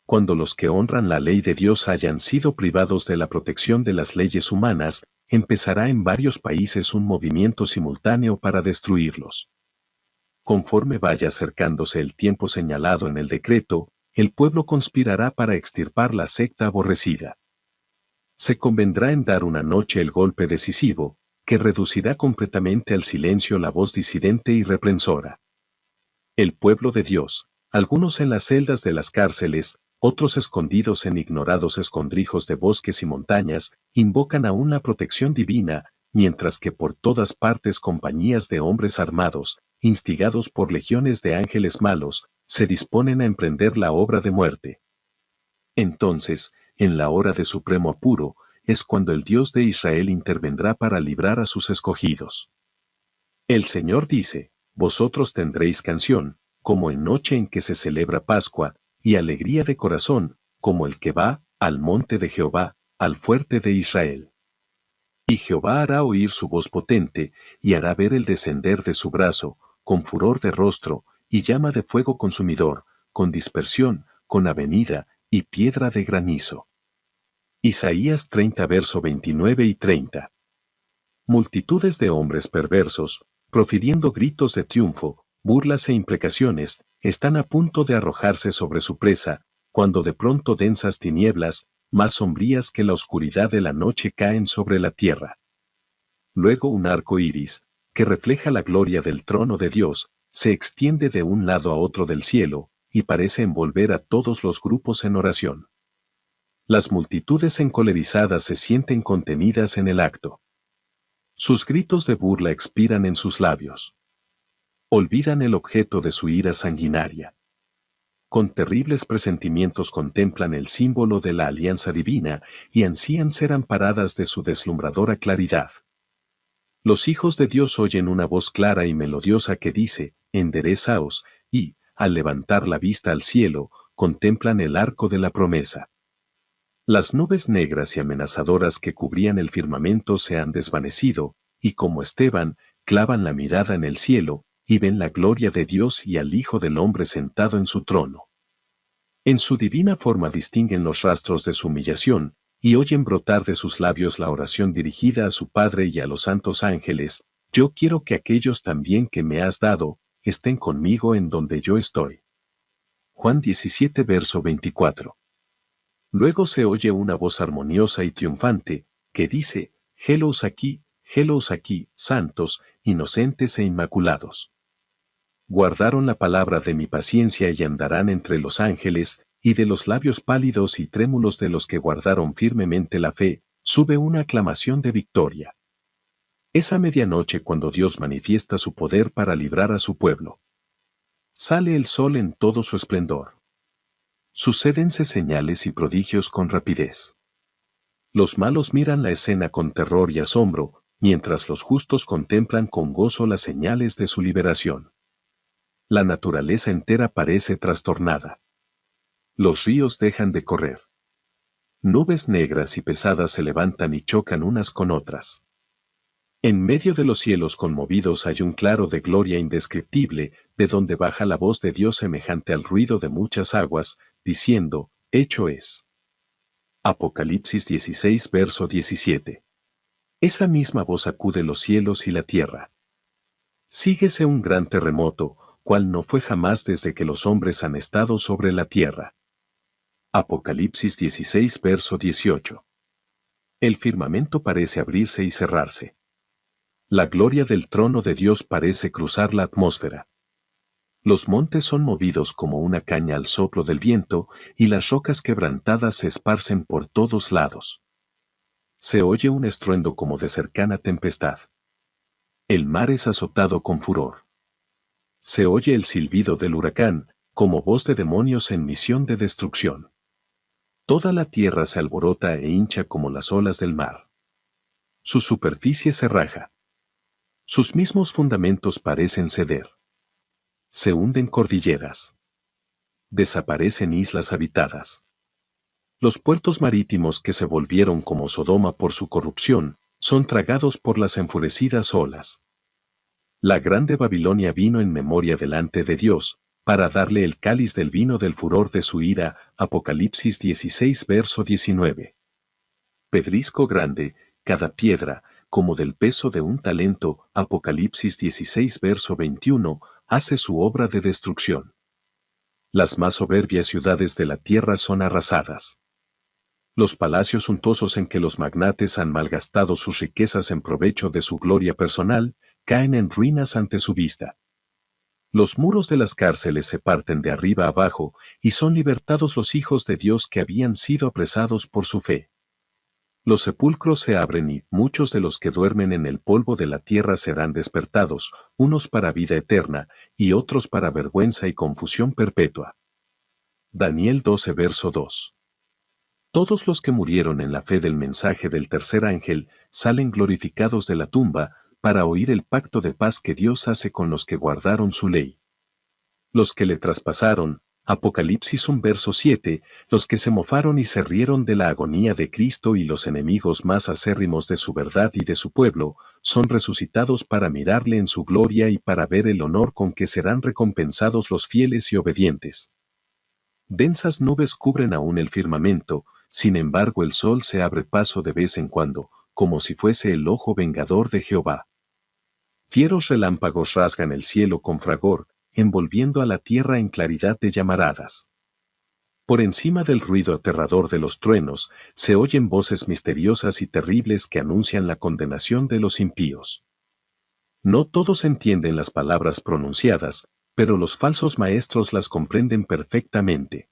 cuando los que honran la ley de Dios hayan sido privados de la protección de las leyes humanas, empezará en varios países un movimiento simultáneo para destruirlos. Conforme vaya acercándose el tiempo señalado en el decreto, el pueblo conspirará para extirpar la secta aborrecida. Se convendrá en dar una noche el golpe decisivo, que reducirá completamente al silencio la voz disidente y reprensora. El pueblo de Dios, algunos en las celdas de las cárceles, otros escondidos en ignorados escondrijos de bosques y montañas, invocan aún la protección divina, mientras que por todas partes compañías de hombres armados, instigados por legiones de ángeles malos, se disponen a emprender la obra de muerte. Entonces, en la hora de supremo apuro, es cuando el Dios de Israel intervendrá para librar a sus escogidos. El Señor dice: vosotros tendréis canción, como en noche en que se celebra Pascua, y alegría de corazón, como el que va al monte de Jehová, al fuerte de Israel. Y Jehová hará oír su voz potente, y hará ver el descender de su brazo, con furor de rostro, y llama de fuego consumidor, con dispersión, con avenida, y piedra de granizo. Isaías 30 verso 29 y 30. Multitudes de hombres perversos, profiriendo gritos de triunfo, burlas e imprecaciones, están a punto de arrojarse sobre su presa, cuando de pronto densas tinieblas, más sombrías que la oscuridad de la noche, caen sobre la tierra. Luego un arco iris, que refleja la gloria del trono de Dios, se extiende de un lado a otro del cielo, y parece envolver a todos los grupos en oración. Las multitudes encolerizadas se sienten contenidas en el acto. Sus gritos de burla expiran en sus labios. Olvidan el objeto de su ira sanguinaria. Con terribles presentimientos contemplan el símbolo de la alianza divina y ansían ser amparadas de su deslumbradora claridad. Los hijos de Dios oyen una voz clara y melodiosa que dice: enderezaos, y, al levantar la vista al cielo, contemplan el arco de la promesa. Las nubes negras y amenazadoras que cubrían el firmamento se han desvanecido, y como Esteban, clavan la mirada en el cielo, y ven la gloria de Dios y al Hijo del Hombre sentado en su trono. En su divina forma distinguen los rastros de su humillación, y oyen brotar de sus labios la oración dirigida a su Padre y a los santos ángeles: yo quiero que aquellos también que me has dado, estén conmigo en donde yo estoy. Juan 17 verso 24. Luego se oye una voz armoniosa y triunfante, que dice: helos aquí, santos, inocentes e inmaculados. Guardaron la palabra de mi paciencia y andarán entre los ángeles, y de los labios pálidos y trémulos de los que guardaron firmemente la fe, sube una aclamación de victoria. Es a medianoche cuando Dios manifiesta su poder para librar a su pueblo. Sale el sol en todo su esplendor. Sucédense señales y prodigios con rapidez. Los malos miran la escena con terror y asombro, mientras los justos contemplan con gozo las señales de su liberación. La naturaleza entera parece trastornada. Los ríos dejan de correr. Nubes negras y pesadas se levantan y chocan unas con otras. En medio de los cielos conmovidos hay un claro de gloria indescriptible, de donde baja la voz de Dios semejante al ruido de muchas aguas, diciendo: hecho es. Apocalipsis 16 verso 17. Esa misma voz sacude los cielos y la tierra. Síguese un gran terremoto, cual no fue jamás desde que los hombres han estado sobre la tierra. Apocalipsis 16 verso 18. El firmamento parece abrirse y cerrarse. La gloria del trono de Dios parece cruzar la atmósfera. Los montes son movidos como una caña al soplo del viento, y las rocas quebrantadas se esparcen por todos lados. Se oye un estruendo como de cercana tempestad. El mar es azotado con furor. Se oye el silbido del huracán, como voz de demonios en misión de destrucción. Toda la tierra se alborota e hincha como las olas del mar. Su superficie se raja. Sus mismos fundamentos parecen ceder. Se hunden cordilleras. Desaparecen islas habitadas. Los puertos marítimos que se volvieron como Sodoma por su corrupción, son tragados por las enfurecidas olas. La grande Babilonia vino en memoria delante de Dios, para darle el cáliz del vino del furor de su ira. Apocalipsis 16 verso 19. Pedrisco grande, cada piedra, como del peso de un talento. Apocalipsis 16 verso 21, hace su obra de destrucción. Las más soberbias ciudades de la tierra son arrasadas. Los palacios suntuosos en que los magnates han malgastado sus riquezas en provecho de su gloria personal, caen en ruinas ante su vista. Los muros de las cárceles se parten de arriba abajo, y son libertados los hijos de Dios que habían sido apresados por su fe. Los sepulcros se abren y muchos de los que duermen en el polvo de la tierra serán despertados, unos para vida eterna, y otros para vergüenza y confusión perpetua. Daniel 12 verso 2. Todos los que murieron en la fe del mensaje del tercer ángel salen glorificados de la tumba para oír el pacto de paz que Dios hace con los que guardaron su ley. Los que le traspasaron, Apocalipsis 1 verso 7, los que se mofaron y se rieron de la agonía de Cristo y los enemigos más acérrimos de su verdad y de su pueblo, son resucitados para mirarle en su gloria y para ver el honor con que serán recompensados los fieles y obedientes. Densas nubes cubren aún el firmamento, sin embargo el sol se abre paso de vez en cuando, como si fuese el ojo vengador de Jehová. Fieros relámpagos rasgan el cielo con fragor, envolviendo a la tierra en claridad de llamaradas. Por encima del ruido aterrador de los truenos, se oyen voces misteriosas y terribles que anuncian la condenación de los impíos. No todos entienden las palabras pronunciadas, pero los falsos maestros las comprenden perfectamente.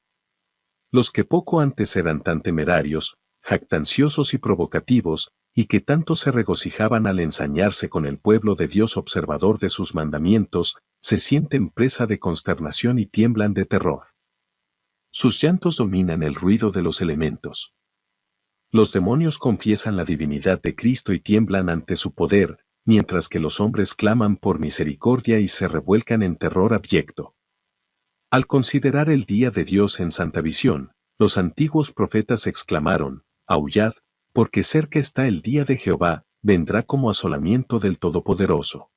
Los que poco antes eran tan temerarios, jactanciosos y provocativos, y que tanto se regocijaban al ensañarse con el pueblo de Dios observador de sus mandamientos, se sienten presa de consternación y tiemblan de terror. Sus llantos dominan el ruido de los elementos. Los demonios confiesan la divinidad de Cristo y tiemblan ante su poder, mientras que los hombres claman por misericordia y se revuelcan en terror abyecto. Al considerar el día de Dios en santa visión, los antiguos profetas exclamaron: «Aullad, porque cerca está el día de Jehová, vendrá como asolamiento del Todopoderoso.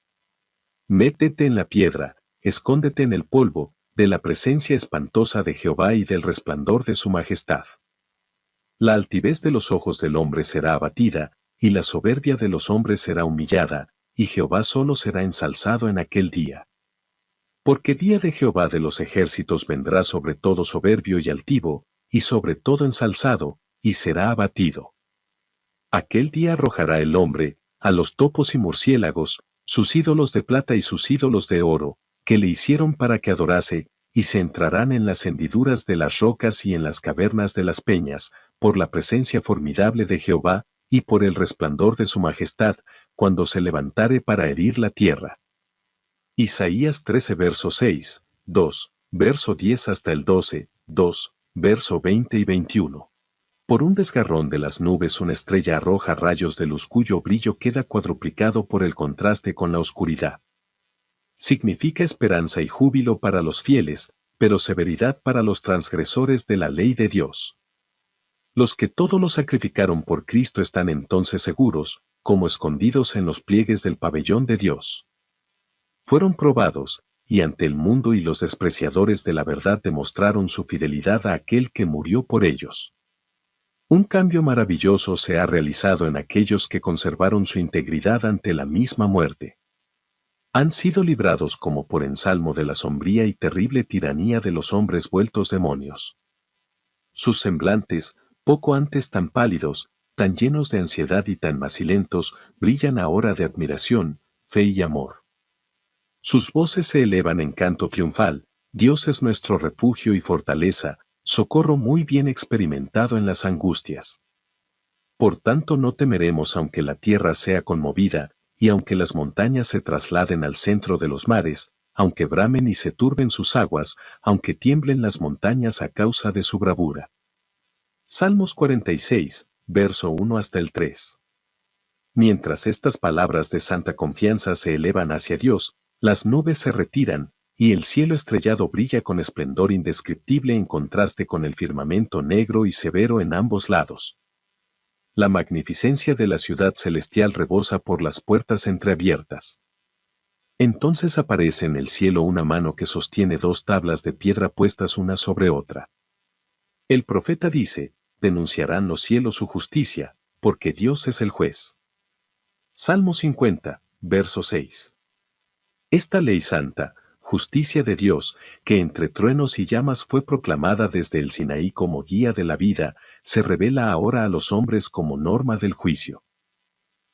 Métete en la piedra, escóndete en el polvo, de la presencia espantosa de Jehová y del resplandor de su majestad». La altivez de los ojos del hombre será abatida, y la soberbia de los hombres será humillada, y Jehová solo será ensalzado en aquel día. Porque día de Jehová de los ejércitos vendrá sobre todo soberbio y altivo, y sobre todo ensalzado, y será abatido. Aquel día arrojará el hombre, a los topos y murciélagos, sus ídolos de plata y sus ídolos de oro, que le hicieron para que adorase, y se entrarán en las hendiduras de las rocas y en las cavernas de las peñas, por la presencia formidable de Jehová, y por el resplandor de su majestad, cuando se levantare para herir la tierra. Isaías 13 verso 6, 2, verso 10 hasta el 12, 2, verso 20 y 21. Por un desgarrón de las nubes una estrella arroja rayos de luz cuyo brillo queda cuadruplicado por el contraste con la oscuridad. Significa esperanza y júbilo para los fieles, pero severidad para los transgresores de la ley de Dios. Los que todo lo sacrificaron por Cristo están entonces seguros, como escondidos en los pliegues del pabellón de Dios. Fueron probados, y ante el mundo y los despreciadores de la verdad demostraron su fidelidad a aquel que murió por ellos. Un cambio maravilloso se ha realizado en aquellos que conservaron su integridad ante la misma muerte. Han sido librados como por ensalmo de la sombría y terrible tiranía de los hombres vueltos demonios. Sus semblantes, poco antes tan pálidos, tan llenos de ansiedad y tan macilentos, brillan ahora de admiración, fe y amor. Sus voces se elevan en canto triunfal: Dios es nuestro refugio y fortaleza, socorro muy bien experimentado en las angustias. Por tanto no temeremos aunque la tierra sea conmovida, y aunque las montañas se trasladen al centro de los mares, aunque bramen y se turben sus aguas, aunque tiemblen las montañas a causa de su bravura. Salmos 46, verso 1 hasta el 3. Mientras estas palabras de santa confianza se elevan hacia Dios, las nubes se retiran, y el cielo estrellado brilla con esplendor indescriptible en contraste con el firmamento negro y severo en ambos lados. La magnificencia de la ciudad celestial rebosa por las puertas entreabiertas. Entonces aparece en el cielo una mano que sostiene dos tablas de piedra puestas una sobre otra. El profeta dice, denunciarán los cielos su justicia, porque Dios es el juez. Salmo 50, verso 6. Esta ley santa, justicia de Dios, que entre truenos y llamas fue proclamada desde el Sinaí como guía de la vida, se revela ahora a los hombres como norma del juicio.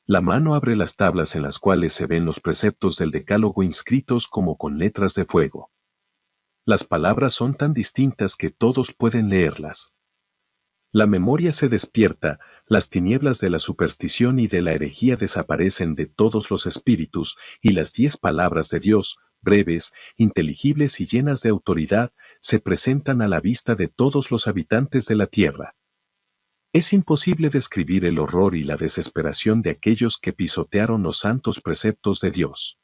La mano abre las tablas en las cuales se ven los preceptos del Decálogo inscritos como con letras de fuego. Las palabras son tan distintas que todos pueden leerlas. La memoria se despierta, las tinieblas de la superstición y de la herejía desaparecen de todos los espíritus, y las 10 palabras de Dios, breves, inteligibles y llenas de autoridad, se presentan a la vista de todos los habitantes de la tierra. Es imposible describir el horror y la desesperación de aquellos que pisotearon los santos preceptos de Dios.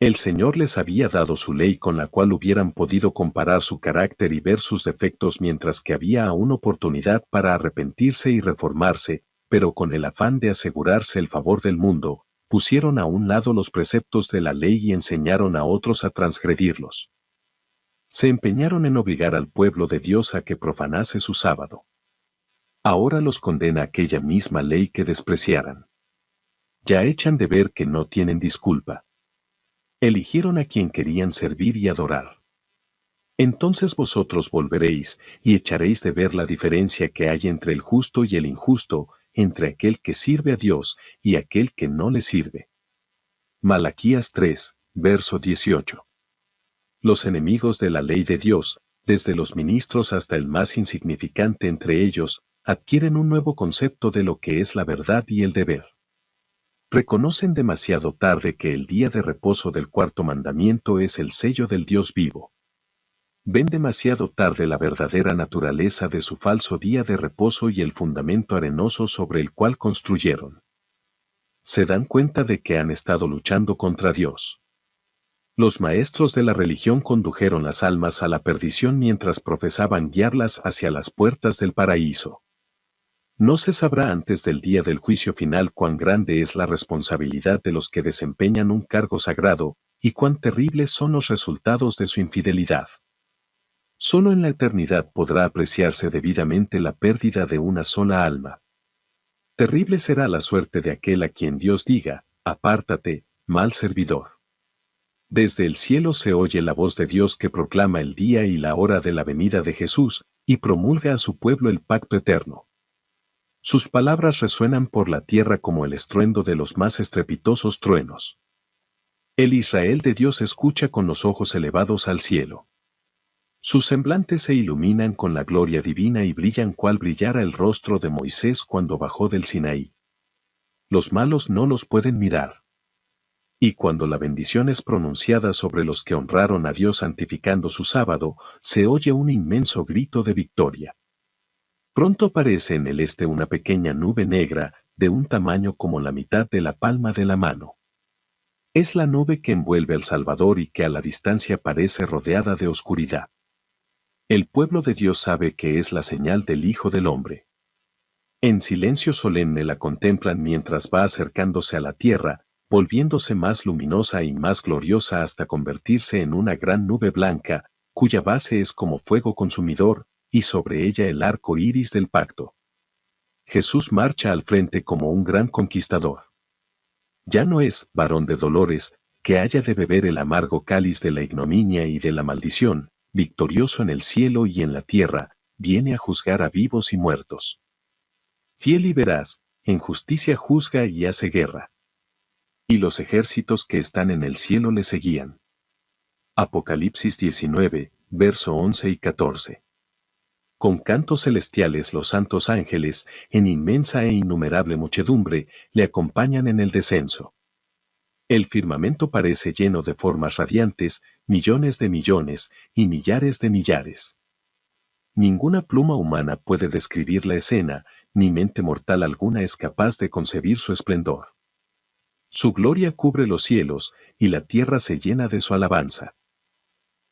El Señor les había dado su ley con la cual hubieran podido comparar su carácter y ver sus defectos mientras que había aún oportunidad para arrepentirse y reformarse, pero con el afán de asegurarse el favor del mundo, pusieron a un lado los preceptos de la ley y enseñaron a otros a transgredirlos. Se empeñaron en obligar al pueblo de Dios a que profanase su sábado. Ahora los condena aquella misma ley que despreciaran. Ya echan de ver que no tienen disculpa. Eligieron a quien querían servir y adorar. Entonces vosotros volveréis y echaréis de ver la diferencia que hay entre el justo y el injusto, entre aquel que sirve a Dios y aquel que no le sirve. Malaquías 3, verso 18. Los enemigos de la ley de Dios, desde los ministros hasta el más insignificante entre ellos, adquieren un nuevo concepto de lo que es la verdad y el deber. Reconocen demasiado tarde que el día de reposo del cuarto mandamiento es el sello del Dios vivo. Ven demasiado tarde la verdadera naturaleza de su falso día de reposo y el fundamento arenoso sobre el cual construyeron. Se dan cuenta de que han estado luchando contra Dios. Los maestros de la religión condujeron las almas a la perdición mientras profesaban guiarlas hacia las puertas del paraíso. No se sabrá antes del día del juicio final cuán grande es la responsabilidad de los que desempeñan un cargo sagrado, y cuán terribles son los resultados de su infidelidad. Solo en la eternidad podrá apreciarse debidamente la pérdida de una sola alma. Terrible será la suerte de aquel a quien Dios diga, apártate, mal servidor. Desde el cielo se oye la voz de Dios que proclama el día y la hora de la venida de Jesús, y promulga a su pueblo el pacto eterno. Sus palabras resuenan por la tierra como el estruendo de los más estrepitosos truenos. El Israel de Dios escucha con los ojos elevados al cielo. Sus semblantes se iluminan con la gloria divina y brillan cual brillara el rostro de Moisés cuando bajó del Sinaí. Los malos no los pueden mirar. Y cuando la bendición es pronunciada sobre los que honraron a Dios santificando su sábado, se oye un inmenso grito de victoria. Pronto aparece en el este una pequeña nube negra, de un tamaño como la mitad de la palma de la mano. Es la nube que envuelve al Salvador y que a la distancia parece rodeada de oscuridad. El pueblo de Dios sabe que es la señal del Hijo del Hombre. En silencio solemne la contemplan mientras va acercándose a la tierra, volviéndose más luminosa y más gloriosa hasta convertirse en una gran nube blanca, cuya base es como fuego consumidor, y sobre ella el arco iris del pacto. Jesús marcha al frente como un gran conquistador. Ya no es, varón de dolores, que haya de beber el amargo cáliz de la ignominia y de la maldición, victorioso en el cielo y en la tierra, viene a juzgar a vivos y muertos. Fiel y veraz, en justicia juzga y hace guerra. Y los ejércitos que están en el cielo le seguían. Apocalipsis 19, verso 11 y 14. Con cantos celestiales los santos ángeles, en inmensa e innumerable muchedumbre, le acompañan en el descenso. El firmamento parece lleno de formas radiantes, millones de millones, y millares de millares. Ninguna pluma humana puede describir la escena, ni mente mortal alguna es capaz de concebir su esplendor. Su gloria cubre los cielos, y la tierra se llena de su alabanza.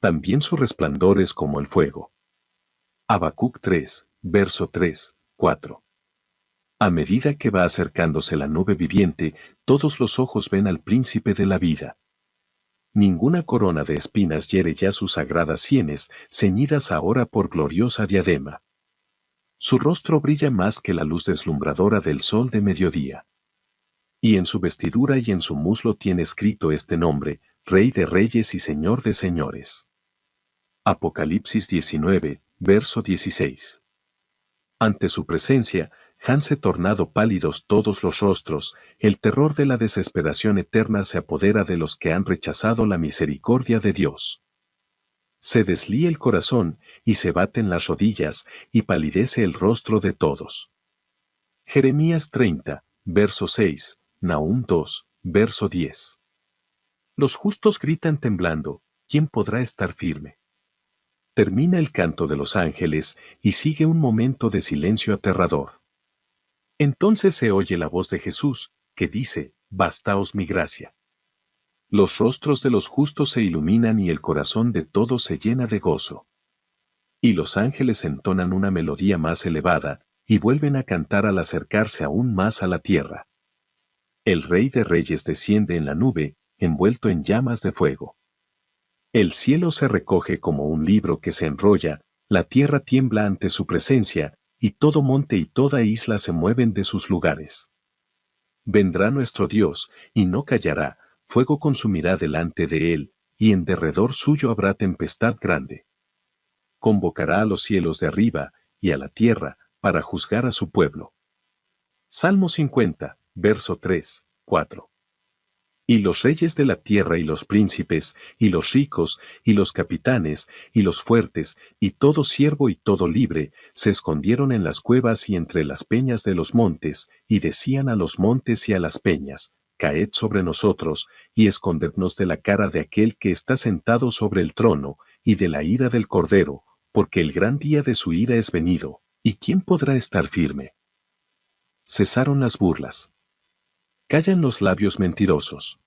También su resplandor es como el fuego. Habacuc 3, verso 3, 4. A medida que va acercándose la nube viviente, todos los ojos ven al príncipe de la vida. ninguna corona de espinas hiere ya sus sagradas sienes, ceñidas ahora por gloriosa diadema. Su rostro brilla más que la luz deslumbradora del sol de mediodía. Y en su vestidura y en su muslo tiene escrito este nombre, Rey de Reyes y Señor de Señores. Apocalipsis 19, verso 16. Ante su presencia, hanse tornado pálidos todos los rostros, el terror de la desesperación eterna se apodera de los que han rechazado la misericordia de Dios. Se deslía el corazón, y se baten las rodillas, y palidece el rostro de todos. Jeremías 30, verso 6, Nahum 2, verso 10. Los justos gritan temblando, ¿quién podrá estar firme? Termina el canto de los ángeles, y sigue un momento de silencio aterrador. Entonces se oye la voz de Jesús, que dice, bastaos mi gracia. Los rostros de los justos se iluminan y el corazón de todos se llena de gozo. Y los ángeles entonan una melodía más elevada, y vuelven a cantar al acercarse aún más a la tierra. El Rey de Reyes desciende en la nube, envuelto en llamas de fuego. El cielo se recoge como un libro que se enrolla, la tierra tiembla ante su presencia, y todo monte y toda isla se mueven de sus lugares. Vendrá nuestro Dios, y no callará, fuego consumirá delante de él, y en derredor suyo habrá tempestad grande. Convocará a los cielos de arriba, y a la tierra, para juzgar a su pueblo. Salmo 50, verso 3, 4. Y los reyes de la tierra y los príncipes, y los ricos, y los capitanes, y los fuertes, y todo siervo y todo libre, se escondieron en las cuevas y entre las peñas de los montes, y decían a los montes y a las peñas, caed sobre nosotros, y escondednos de la cara de aquel que está sentado sobre el trono, y de la ira del Cordero, porque el gran día de su ira es venido, ¿y quién podrá estar firme? Cesaron las burlas. Callan los labios mentirosos.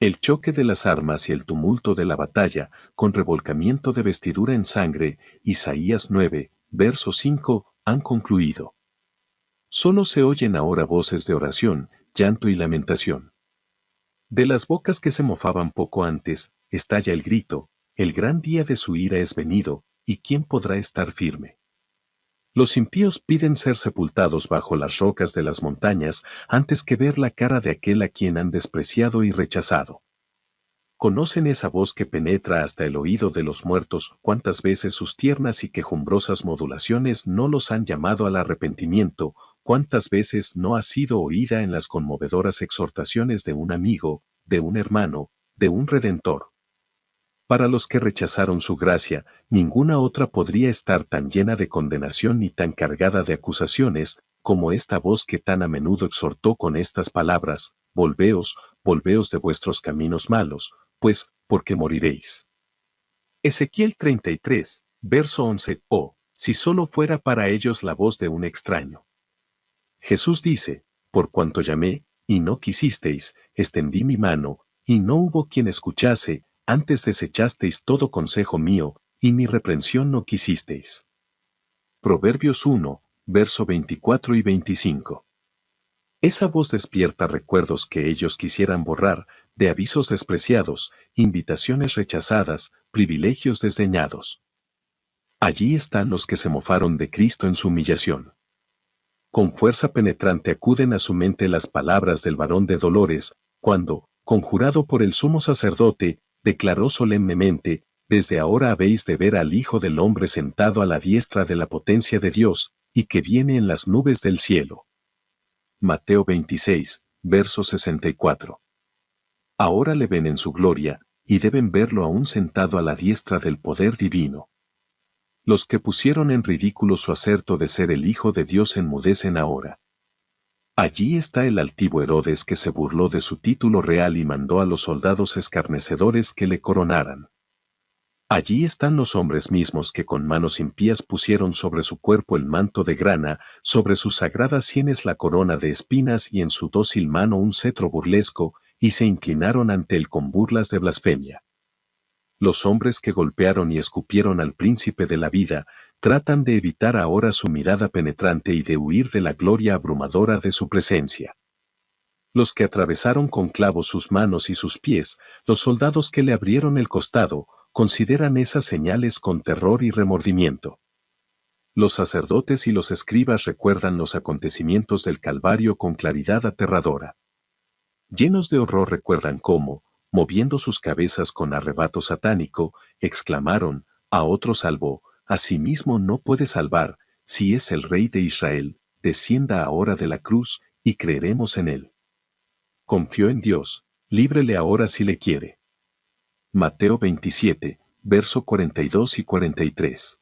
El choque de las armas y el tumulto de la batalla, con revolcamiento de vestidura en sangre, Isaías 9, verso 5, han concluido. Solo se oyen ahora voces de oración, llanto y lamentación. De las bocas que se mofaban poco antes, estalla el grito, el gran día de su ira es venido, ¿y quién podrá estar firme? Los impíos piden ser sepultados bajo las rocas de las montañas antes que ver la cara de aquel a quien han despreciado y rechazado. Conocen esa voz que penetra hasta el oído de los muertos, cuántas veces sus tiernas y quejumbrosas modulaciones no los han llamado al arrepentimiento, cuántas veces no ha sido oída en las conmovedoras exhortaciones de un amigo, de un hermano, de un redentor. Para los que rechazaron su gracia, ninguna otra podría estar tan llena de condenación ni tan cargada de acusaciones, como esta voz que tan a menudo exhortó con estas palabras, volveos, volveos de vuestros caminos malos, pues, porque moriréis. Ezequiel 33, verso 11, oh, si solo fuera para ellos la voz de un extraño. Jesús dice, por cuanto llamé, y no quisisteis, extendí mi mano, y no hubo quien escuchase, antes desechasteis todo consejo mío, y mi reprensión no quisisteis. Proverbios 1, verso 24 y 25. Esa voz despierta recuerdos que ellos quisieran borrar, de avisos despreciados, invitaciones rechazadas, privilegios desdeñados. Allí están los que se mofaron de Cristo en su humillación. Con fuerza penetrante acuden a su mente las palabras del varón de dolores, cuando, conjurado por el sumo sacerdote, declaró solemnemente, desde ahora habéis de ver al Hijo del Hombre sentado a la diestra de la potencia de Dios, y que viene en las nubes del cielo. Mateo 26, verso 64. Ahora le ven en su gloria, y deben verlo aún sentado a la diestra del poder divino. Los que pusieron en ridículo su acerto de ser el Hijo de Dios enmudecen ahora. Allí está el altivo Herodes que se burló de su título real y mandó a los soldados escarnecedores que le coronaran. Allí están los hombres mismos que con manos impías pusieron sobre su cuerpo el manto de grana, sobre sus sagradas sienes la corona de espinas y en su dócil mano un cetro burlesco, y se inclinaron ante él con burlas de blasfemia. Los hombres que golpearon y escupieron al príncipe de la vida, tratan de evitar ahora su mirada penetrante y de huir de la gloria abrumadora de su presencia. Los que atravesaron con clavos sus manos y sus pies, los soldados que le abrieron el costado, consideran esas señales con terror y remordimiento. Los sacerdotes y los escribas recuerdan los acontecimientos del Calvario con claridad aterradora. Llenos de horror recuerdan cómo, moviendo sus cabezas con arrebato satánico, exclamaron, a otro salvó, a sí mismo no puede salvar, si es el Rey de Israel, descienda ahora de la cruz, y creeremos en él. Confió en Dios, líbrele ahora si le quiere. Mateo 27, verso 42 y 43.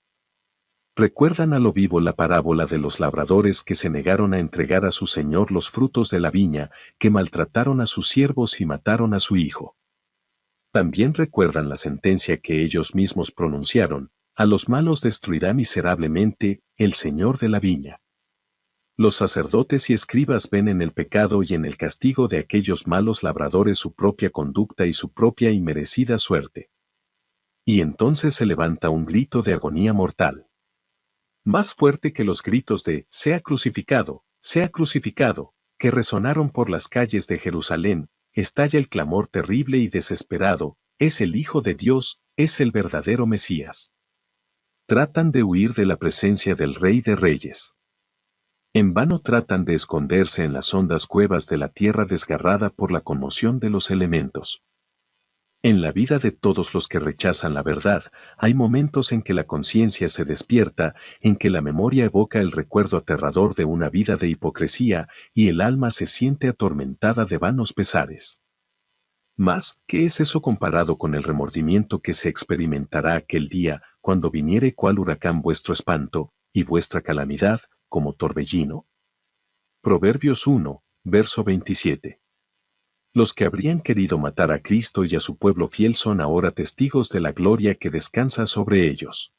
Recuerdan a lo vivo la parábola de los labradores que se negaron a entregar a su señor los frutos de la viña, que maltrataron a sus siervos y mataron a su hijo. También recuerdan la sentencia que ellos mismos pronunciaron, a los malos destruirá miserablemente el señor de la viña. Los sacerdotes y escribas ven en el pecado y en el castigo de aquellos malos labradores su propia conducta y su propia inmerecida suerte. Y entonces se levanta un grito de agonía mortal. Más fuerte que los gritos de «sea crucificado», que resonaron por las calles de Jerusalén, estalla el clamor terrible y desesperado, es el Hijo de Dios, es el verdadero Mesías. Tratan de huir de la presencia del Rey de Reyes. En vano tratan de esconderse en las hondas cuevas de la tierra desgarrada por la conmoción de los elementos. En la vida de todos los que rechazan la verdad, hay momentos en que la conciencia se despierta, en que la memoria evoca el recuerdo aterrador de una vida de hipocresía y el alma se siente atormentada de vanos pesares. Mas, ¿qué es eso comparado con el remordimiento que se experimentará aquel día, cuando viniere cual huracán vuestro espanto, y vuestra calamidad, como torbellino? Proverbios 1, verso 27. Los que habrían querido matar a Cristo y a su pueblo fiel son ahora testigos de la gloria que descansa sobre ellos.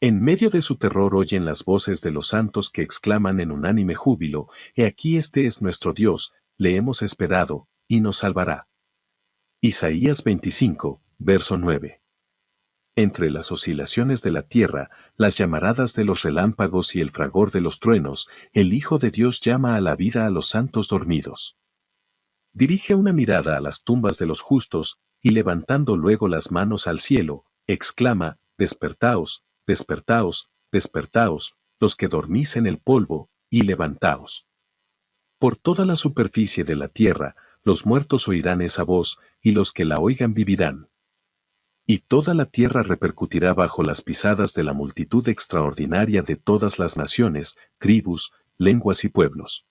En medio de su terror oyen las voces de los santos que exclaman en unánime júbilo, «He aquí este es nuestro Dios, le hemos esperado, y nos salvará». Isaías 25, verso 9. Entre las oscilaciones de la tierra, las llamaradas de los relámpagos y el fragor de los truenos, el Hijo de Dios llama a la vida a los santos dormidos. Dirige una mirada a las tumbas de los justos, y levantando luego las manos al cielo, exclama, «Despertaos, despertaos, despertaos, los que dormís en el polvo, y levantaos». Por toda la superficie de la tierra, los muertos oirán esa voz, y los que la oigan vivirán. Y toda la tierra repercutirá bajo las pisadas de la multitud extraordinaria de todas las naciones, tribus, lenguas y pueblos.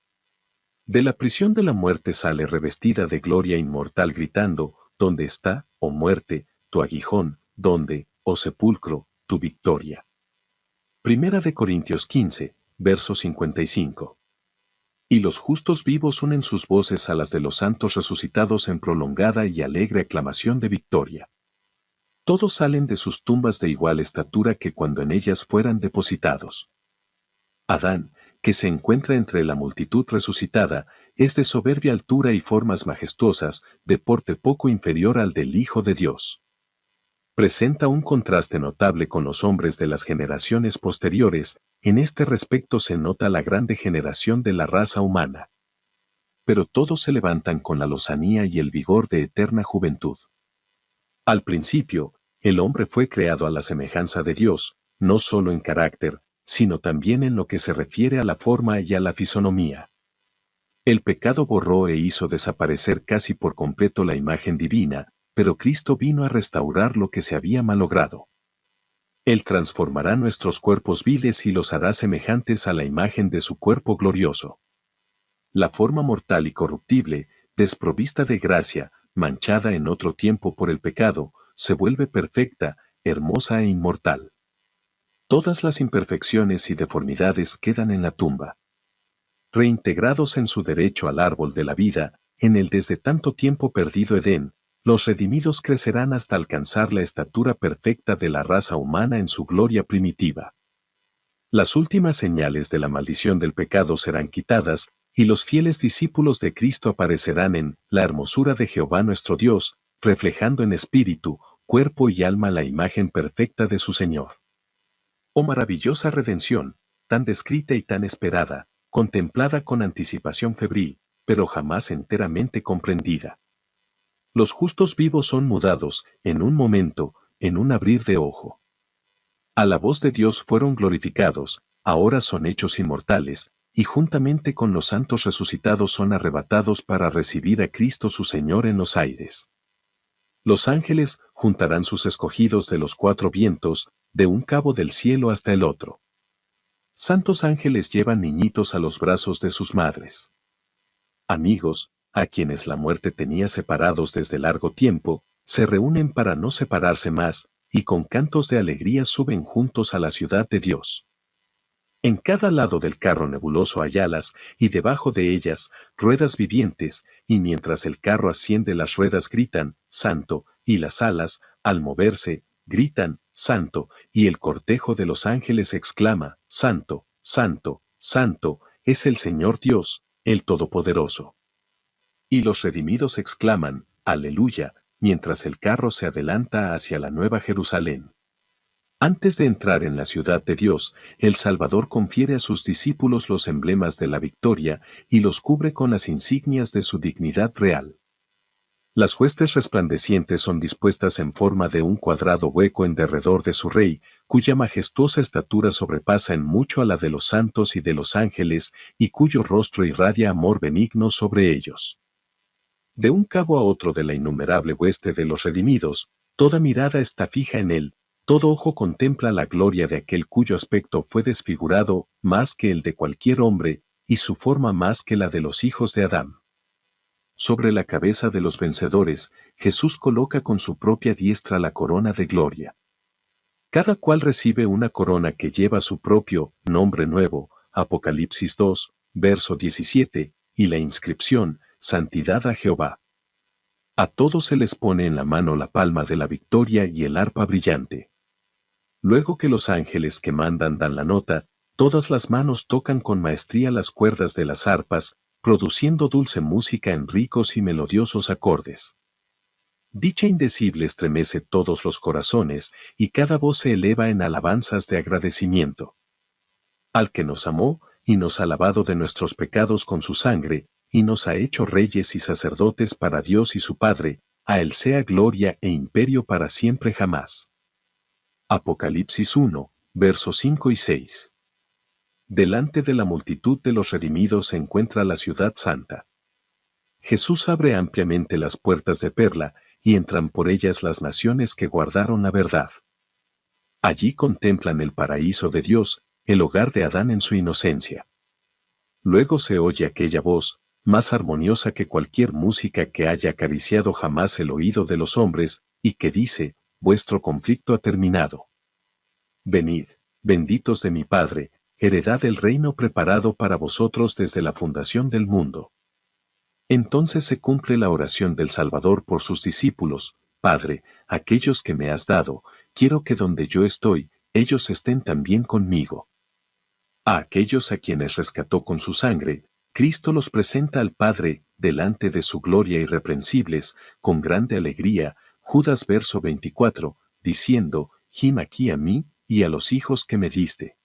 De la prisión de la muerte sale revestida de gloria inmortal gritando, ¿dónde está, oh muerte, tu aguijón? ¿Dónde, oh sepulcro, tu victoria? Primera de Corintios 15, verso 55. Y los justos vivos unen sus voces a las de los santos resucitados en prolongada y alegre aclamación de victoria. Todos salen de sus tumbas de igual estatura que cuando en ellas fueran depositados. Adán, que se encuentra entre la multitud resucitada, es de soberbia altura y formas majestuosas, de porte poco inferior al del Hijo de Dios. Presenta un contraste notable con los hombres de las generaciones posteriores, en este respecto se nota la gran degeneración de la raza humana. Pero todos se levantan con la lozanía y el vigor de eterna juventud. Al principio, el hombre fue creado a la semejanza de Dios, no solo en carácter, sino también en lo que se refiere a la forma y a la fisonomía. El pecado borró e hizo desaparecer casi por completo la imagen divina, pero Cristo vino a restaurar lo que se había malogrado. Él transformará nuestros cuerpos viles y los hará semejantes a la imagen de su cuerpo glorioso. La forma mortal y corruptible, desprovista de gracia, manchada en otro tiempo por el pecado, se vuelve perfecta, hermosa e inmortal. Todas las imperfecciones y deformidades quedan en la tumba. Reintegrados en su derecho al árbol de la vida, en el desde tanto tiempo perdido Edén, los redimidos crecerán hasta alcanzar la estatura perfecta de la raza humana en su gloria primitiva. Las últimas señales de la maldición del pecado serán quitadas, y los fieles discípulos de Cristo aparecerán en la hermosura de Jehová nuestro Dios, reflejando en espíritu, cuerpo y alma la imagen perfecta de su Señor. Oh maravillosa redención, tan descrita y tan esperada, contemplada con anticipación febril, pero jamás enteramente comprendida. Los justos vivos son mudados, en un momento, en un abrir de ojo. A la voz de Dios fueron glorificados, ahora son hechos inmortales, y juntamente con los santos resucitados son arrebatados para recibir a Cristo su Señor en los aires. Los ángeles juntarán sus escogidos de los cuatro vientos, de un cabo del cielo hasta el otro. Santos ángeles llevan niñitos a los brazos de sus madres. Amigos, a quienes la muerte tenía separados desde largo tiempo, se reúnen para no separarse más, y con cantos de alegría suben juntos a la ciudad de Dios. En cada lado del carro nebuloso hay alas, y debajo de ellas, ruedas vivientes, y mientras el carro asciende las ruedas gritan, Santo, y las alas, al moverse, gritan, Santo, y el cortejo de los ángeles exclama, Santo, Santo, Santo, es el Señor Dios, el Todopoderoso. Y los redimidos exclaman, Aleluya, mientras el carro se adelanta hacia la Nueva Jerusalén. Antes de entrar en la ciudad de Dios, el Salvador confiere a sus discípulos los emblemas de la victoria y los cubre con las insignias de su dignidad real. Las huestes resplandecientes son dispuestas en forma de un cuadrado hueco en derredor de su rey, cuya majestuosa estatura sobrepasa en mucho a la de los santos y de los ángeles, y cuyo rostro irradia amor benigno sobre ellos. De un cabo a otro de la innumerable hueste de los redimidos, toda mirada está fija en él, todo ojo contempla la gloria de aquel cuyo aspecto fue desfigurado más que el de cualquier hombre, y su forma más que la de los hijos de Adán. Sobre la cabeza de los vencedores, Jesús coloca con su propia diestra la corona de gloria. Cada cual recibe una corona que lleva su propio nombre nuevo, Apocalipsis 2, verso 17, y la inscripción, Santidad a Jehová. A todos se les pone en la mano la palma de la victoria y el arpa brillante. Luego que los ángeles que mandan dan la nota, todas las manos tocan con maestría las cuerdas de las arpas, produciendo dulce música en ricos y melodiosos acordes. Dicha indecible estremece todos los corazones, y cada voz se eleva en alabanzas de agradecimiento. Al que nos amó, y nos ha lavado de nuestros pecados con su sangre, y nos ha hecho reyes y sacerdotes para Dios y su Padre, a él sea gloria e imperio para siempre jamás. Apocalipsis 1, versos 5 y 6. Delante de la multitud de los redimidos se encuentra la ciudad santa. Jesús abre ampliamente las puertas de perla, y entran por ellas las naciones que guardaron la verdad. Allí contemplan el paraíso de Dios, el hogar de Adán en su inocencia. Luego se oye aquella voz, más armoniosa que cualquier música que haya acariciado jamás el oído de los hombres, y que dice, vuestro conflicto ha terminado. Venid, benditos de mi Padre, heredad el reino preparado para vosotros desde la fundación del mundo. Entonces se cumple la oración del Salvador por sus discípulos, Padre, aquellos que me has dado, quiero que donde yo estoy, ellos estén también conmigo. A aquellos a quienes rescató con su sangre, Cristo los presenta al Padre, delante de su gloria irreprensibles, con grande alegría, Judas verso 24, diciendo, Gim aquí a mí, y a los hijos que me diste.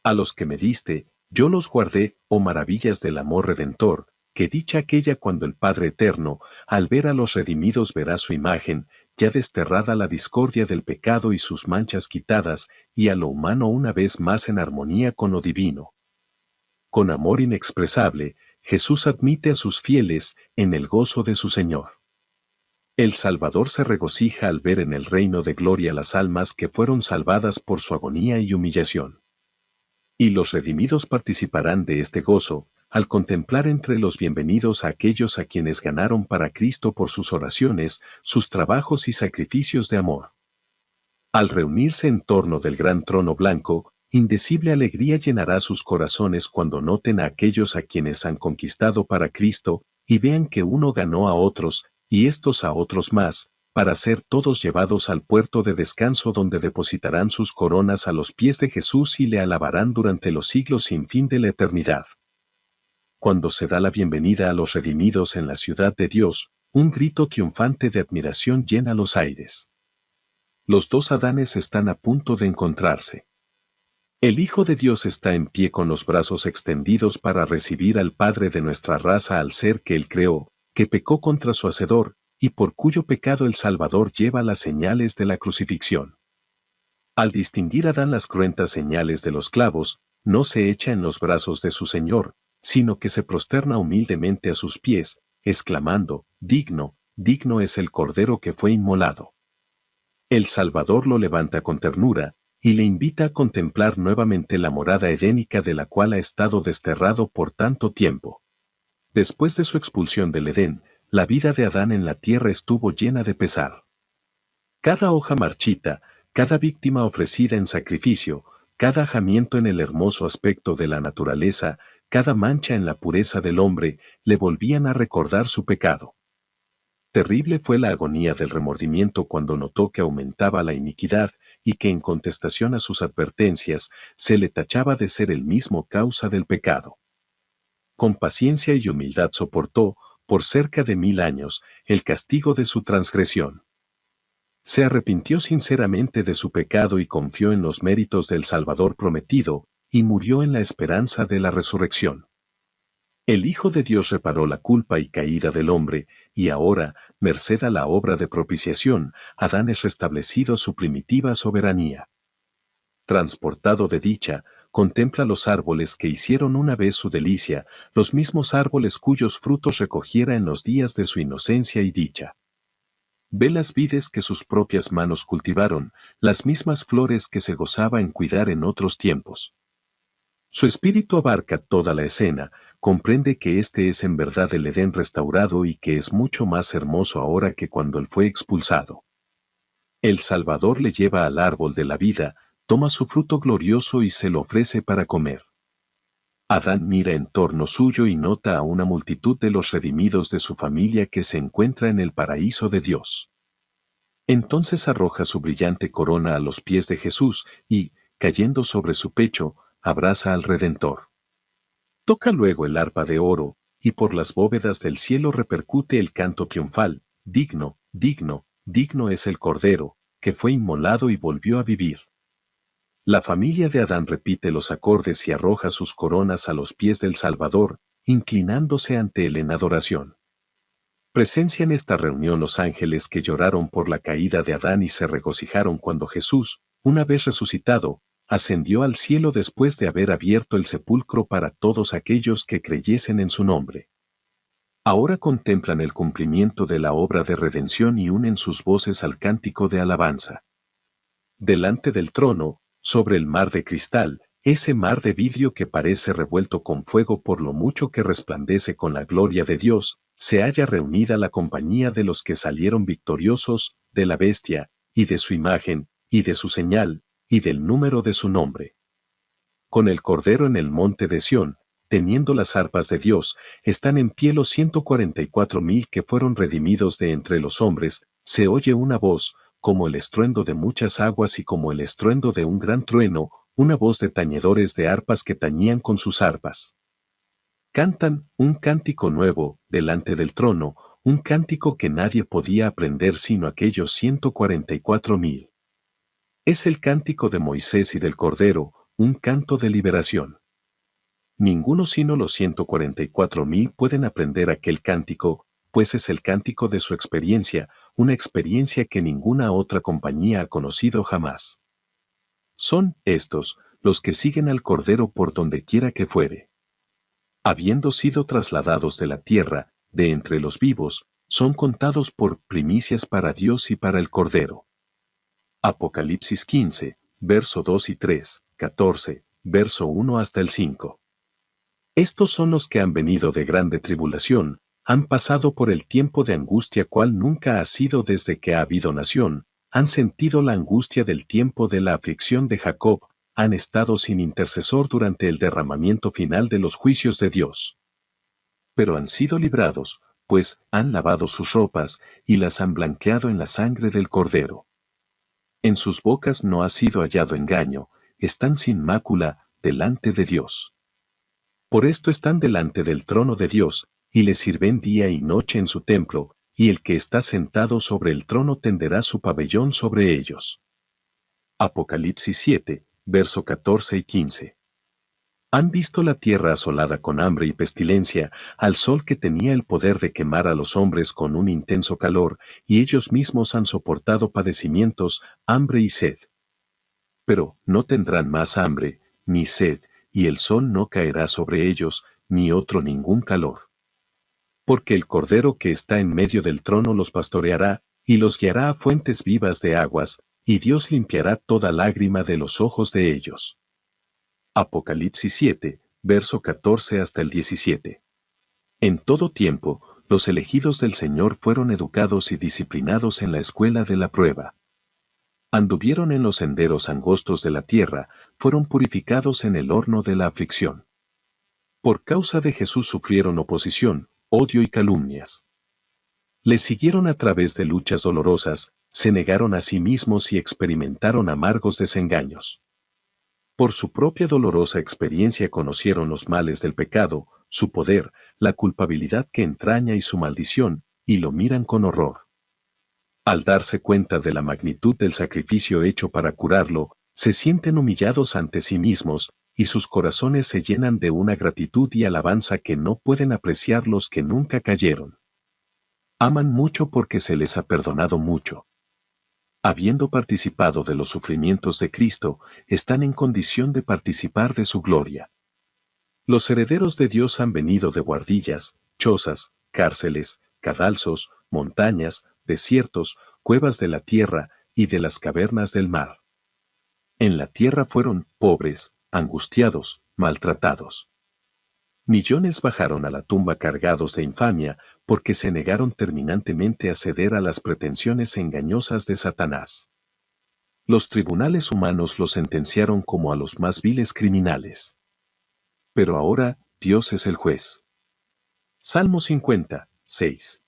A los que me diste, yo los guardé, oh maravillas del amor redentor, que dicha aquella cuando el Padre Eterno, al ver a los redimidos verá su imagen, ya desterrada la discordia del pecado y sus manchas quitadas, y a lo humano una vez más en armonía con lo divino. Con amor inexpresable, Jesús admite a sus fieles en el gozo de su Señor. El Salvador se regocija al ver en el reino de gloria las almas que fueron salvadas por su agonía y humillación. Y los redimidos participarán de este gozo, al contemplar entre los bienvenidos a aquellos a quienes ganaron para Cristo por sus oraciones, sus trabajos y sacrificios de amor. Al reunirse en torno del gran trono blanco, indecible alegría llenará sus corazones cuando noten a aquellos a quienes han conquistado para Cristo, y vean que uno ganó a otros, y estos a otros más, para ser todos llevados al puerto de descanso donde depositarán sus coronas a los pies de Jesús y le alabarán durante los siglos sin fin de la eternidad. Cuando se da la bienvenida a los redimidos en la ciudad de Dios, un grito triunfante de admiración llena los aires. Los dos Adanes están a punto de encontrarse. El Hijo de Dios está en pie con los brazos extendidos para recibir al Padre de nuestra raza, al ser que Él creó, que pecó contra su Hacedor, y por cuyo pecado el Salvador lleva las señales de la crucifixión. Al distinguir Adán las cruentas señales de los clavos, no se echa en los brazos de su Señor, sino que se prosterna humildemente a sus pies, exclamando, digno, digno es el Cordero que fue inmolado. El Salvador lo levanta con ternura, y le invita a contemplar nuevamente la morada edénica de la cual ha estado desterrado por tanto tiempo. Después de su expulsión del Edén, la vida de Adán en la tierra estuvo llena de pesar. Cada hoja marchita, cada víctima ofrecida en sacrificio, cada ajamiento en el hermoso aspecto de la naturaleza, cada mancha en la pureza del hombre, le volvían a recordar su pecado. Terrible fue la agonía del remordimiento cuando notó que aumentaba la iniquidad y que en contestación a sus advertencias se le tachaba de ser el mismo causa del pecado. Con paciencia y humildad soportó, por cerca de 1000 años, el castigo de su transgresión. Se arrepintió sinceramente de su pecado y confió en los méritos del Salvador prometido, y murió en la esperanza de la resurrección. El Hijo de Dios reparó la culpa y caída del hombre, y ahora, merced a la obra de propiciación, Adán es restablecido su primitiva soberanía. Transportado de dicha, contempla los árboles que hicieron una vez su delicia, los mismos árboles cuyos frutos recogiera en los días de su inocencia y dicha. Ve las vides que sus propias manos cultivaron, las mismas flores que se gozaba en cuidar en otros tiempos. Su espíritu abarca toda la escena, comprende que este es en verdad el Edén restaurado y que es mucho más hermoso ahora que cuando él fue expulsado. El Salvador le lleva al árbol de la vida, toma su fruto glorioso y se lo ofrece para comer. Adán mira en torno suyo y nota a una multitud de los redimidos de su familia que se encuentra en el paraíso de Dios. Entonces arroja su brillante corona a los pies de Jesús y, cayendo sobre su pecho, abraza al Redentor. Toca luego el arpa de oro, y por las bóvedas del cielo repercute el canto triunfal, digno, digno, digno es el Cordero, que fue inmolado y volvió a vivir. La familia de Adán repite los acordes y arroja sus coronas a los pies del Salvador, inclinándose ante él en adoración. Presencian esta reunión los ángeles que lloraron por la caída de Adán y se regocijaron cuando Jesús, una vez resucitado, ascendió al cielo después de haber abierto el sepulcro para todos aquellos que creyesen en su nombre. Ahora contemplan el cumplimiento de la obra de redención y unen sus voces al cántico de alabanza. Delante del trono, sobre el mar de cristal, ese mar de vidrio que parece revuelto con fuego por lo mucho que resplandece con la gloria de Dios, se halla reunida la compañía de los que salieron victoriosos, de la bestia, y de su imagen, y de su señal, y del número de su nombre. Con el Cordero en el monte de Sión, teniendo las arpas de Dios, están en pie los 144,000 que fueron redimidos de entre los hombres, se oye una voz, como el estruendo de muchas aguas y como el estruendo de un gran trueno, una voz de tañedores de arpas que tañían con sus arpas. Cantan un cántico nuevo, delante del trono, un cántico que nadie podía aprender sino aquellos 144,000. Es el cántico de Moisés y del Cordero, un canto de liberación. Ninguno sino los 144,000 pueden aprender aquel cántico, pues es el cántico de su experiencia, una experiencia que ninguna otra compañía ha conocido jamás. Son estos los que siguen al Cordero por donde quiera que fuere. Habiendo sido trasladados de la tierra, de entre los vivos, son contados por primicias para Dios y para el Cordero. Apocalipsis 15, verso 2 y 3, 14, verso 1 hasta el 5. Estos son los que han venido de grande tribulación, han pasado por el tiempo de angustia cual nunca ha sido desde que ha habido nación, han sentido la angustia del tiempo de la aflicción de Jacob, han estado sin intercesor durante el derramamiento final de los juicios de Dios. Pero han sido librados, pues han lavado sus ropas y las han blanqueado en la sangre del Cordero. En sus bocas no ha sido hallado engaño, están sin mácula delante de Dios. Por esto están delante del trono de Dios, y le sirven día y noche en su templo, y el que está sentado sobre el trono tenderá su pabellón sobre ellos. Apocalipsis 7, verso 14 y 15. Han visto la tierra asolada con hambre y pestilencia, al sol que tenía el poder de quemar a los hombres con un intenso calor, y ellos mismos han soportado padecimientos, hambre y sed. Pero no tendrán más hambre, ni sed, y el sol no caerá sobre ellos, ni otro ningún calor. Porque el Cordero que está en medio del trono los pastoreará, y los guiará a fuentes vivas de aguas, y Dios limpiará toda lágrima de los ojos de ellos. Apocalipsis 7, verso 14 hasta el 17. En todo tiempo, los elegidos del Señor fueron educados y disciplinados en la escuela de la prueba. Anduvieron en los senderos angostos de la tierra, fueron purificados en el horno de la aflicción. Por causa de Jesús sufrieron oposición, odio y calumnias. Les siguieron a través de luchas dolorosas, se negaron a sí mismos y experimentaron amargos desengaños. Por su propia dolorosa experiencia conocieron los males del pecado, su poder, la culpabilidad que entraña y su maldición, y lo miran con horror. Al darse cuenta de la magnitud del sacrificio hecho para curarlo, se sienten humillados ante sí mismos, y sus corazones se llenan de una gratitud y alabanza que no pueden apreciar los que nunca cayeron. Aman mucho porque se les ha perdonado mucho. Habiendo participado de los sufrimientos de Cristo, están en condición de participar de su gloria. Los herederos de Dios han venido de guardillas, chozas, cárceles, cadalsos, montañas, desiertos, cuevas de la tierra y de las cavernas del mar. En la tierra fueron pobres, angustiados, maltratados. Millones bajaron a la tumba cargados de infamia, porque se negaron terminantemente a ceder a las pretensiones engañosas de Satanás. Los tribunales humanos los sentenciaron como a los más viles criminales. Pero ahora, Dios es el juez. Salmo 50, 6.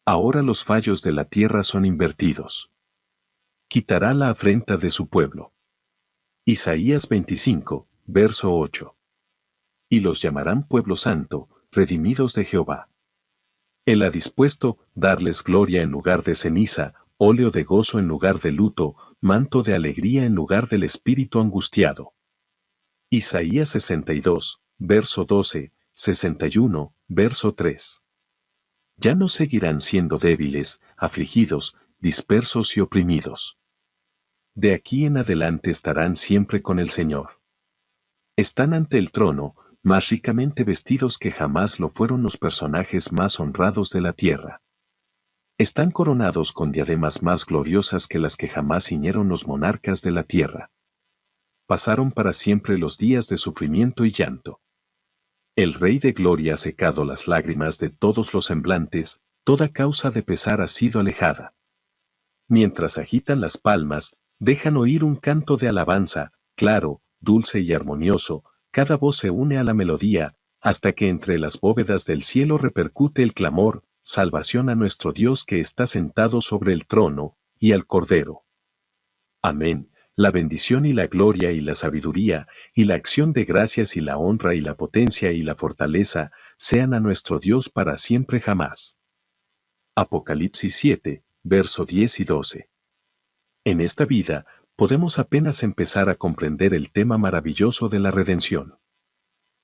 Ahora los fallos de la tierra son invertidos. Quitará la afrenta de su pueblo. Isaías 25, verso 8. Y los llamarán pueblo santo, redimidos de Jehová. Él ha dispuesto darles gloria en lugar de ceniza, óleo de gozo en lugar de luto, manto de alegría en lugar del espíritu angustiado. Isaías 62, verso 12, 61, verso 3. Ya no seguirán siendo débiles, afligidos, dispersos y oprimidos. De aquí en adelante estarán siempre con el Señor. Están ante el trono, más ricamente vestidos que jamás lo fueron los personajes más honrados de la tierra. Están coronados con diademas más gloriosas que las que jamás ciñeron los monarcas de la tierra. Pasaron para siempre los días de sufrimiento y llanto. El Rey de Gloria ha secado las lágrimas de todos los semblantes, toda causa de pesar ha sido alejada. Mientras agitan las palmas, dejan oír un canto de alabanza, claro, dulce y armonioso, cada voz se une a la melodía, hasta que entre las bóvedas del cielo repercute el clamor, salvación a nuestro Dios que está sentado sobre el trono, y al Cordero. Amén. La bendición y la gloria y la sabiduría, y la acción de gracias y la honra y la potencia y la fortaleza, sean a nuestro Dios para siempre jamás. Apocalipsis 7, verso 10 y 12. En esta vida, podemos apenas empezar a comprender el tema maravilloso de la redención.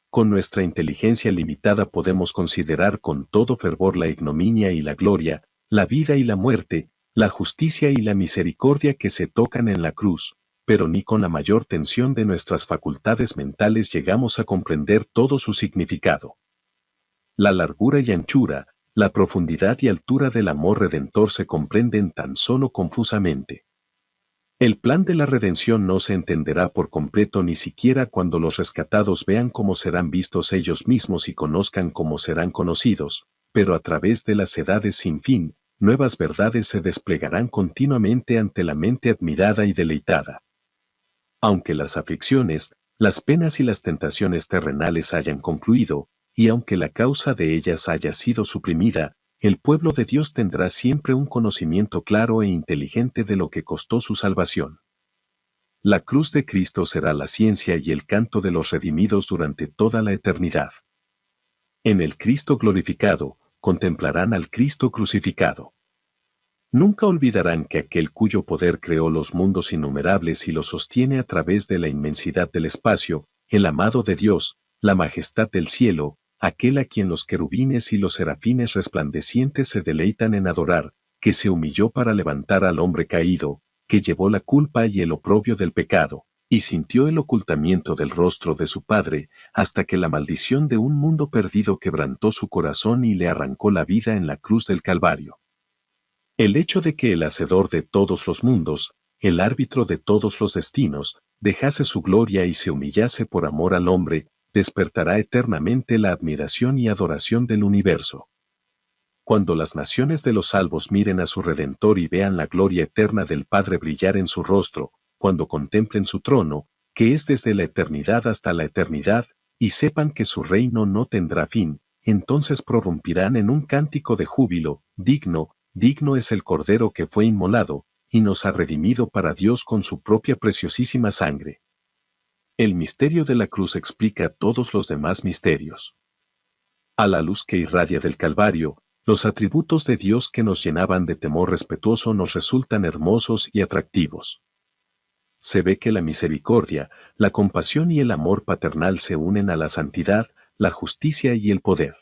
Con nuestra inteligencia limitada podemos considerar con todo fervor la ignominia y la gloria, la vida y la muerte, la justicia y la misericordia que se tocan en la cruz, pero ni con la mayor tensión de nuestras facultades mentales llegamos a comprender todo su significado. La largura y anchura, la profundidad y altura del amor redentor se comprenden tan solo confusamente. El plan de la redención no se entenderá por completo ni siquiera cuando los rescatados vean cómo serán vistos ellos mismos y conozcan cómo serán conocidos, pero a través de las edades sin fin, nuevas verdades se desplegarán continuamente ante la mente admirada y deleitada. Aunque las aflicciones, las penas y las tentaciones terrenales hayan concluido, y aunque la causa de ellas haya sido suprimida, el pueblo de Dios tendrá siempre un conocimiento claro e inteligente de lo que costó su salvación. La cruz de Cristo será la ciencia y el canto de los redimidos durante toda la eternidad. En el Cristo glorificado, contemplarán al Cristo crucificado. Nunca olvidarán que aquel cuyo poder creó los mundos innumerables y los sostiene a través de la inmensidad del espacio, el amado de Dios, la majestad del cielo, aquel a quien los querubines y los serafines resplandecientes se deleitan en adorar, que se humilló para levantar al hombre caído, que llevó la culpa y el oprobio del pecado, y sintió el ocultamiento del rostro de su Padre, hasta que la maldición de un mundo perdido quebrantó su corazón y le arrancó la vida en la cruz del Calvario. El hecho de que el Hacedor de todos los mundos, el árbitro de todos los destinos, dejase su gloria y se humillase por amor al hombre, despertará eternamente la admiración y adoración del universo. Cuando las naciones de los salvos miren a su Redentor y vean la gloria eterna del Padre brillar en su rostro, cuando contemplen su trono, que es desde la eternidad hasta la eternidad, y sepan que su reino no tendrá fin, entonces prorrumpirán en un cántico de júbilo, digno es el Cordero que fue inmolado, y nos ha redimido para Dios con su propia preciosísima sangre. El misterio de la cruz explica todos los demás misterios. A la luz que irradia del Calvario, los atributos de Dios que nos llenaban de temor respetuoso nos resultan hermosos y atractivos. Se ve que la misericordia, la compasión y el amor paternal se unen a la santidad, la justicia y el poder.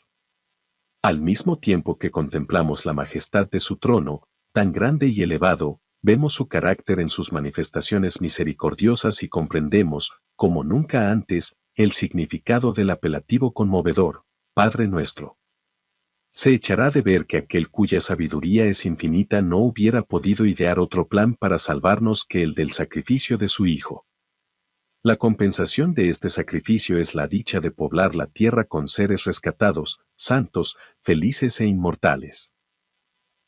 Al mismo tiempo que contemplamos la majestad de su trono, tan grande y elevado, vemos su carácter en sus manifestaciones misericordiosas y comprendemos, como nunca antes, el significado del apelativo conmovedor, Padre nuestro. Se echará de ver que aquel cuya sabiduría es infinita no hubiera podido idear otro plan para salvarnos que el del sacrificio de su Hijo. La compensación de este sacrificio es la dicha de poblar la tierra con seres rescatados, santos, felices e inmortales.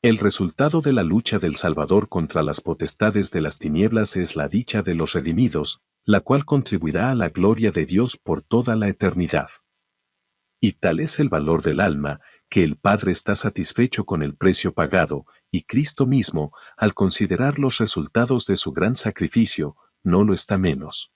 El resultado de la lucha del Salvador contra las potestades de las tinieblas es la dicha de los redimidos, la cual contribuirá a la gloria de Dios por toda la eternidad. Y tal es el valor del alma, que el Padre está satisfecho con el precio pagado, y Cristo mismo, al considerar los resultados de su gran sacrificio, no lo está menos.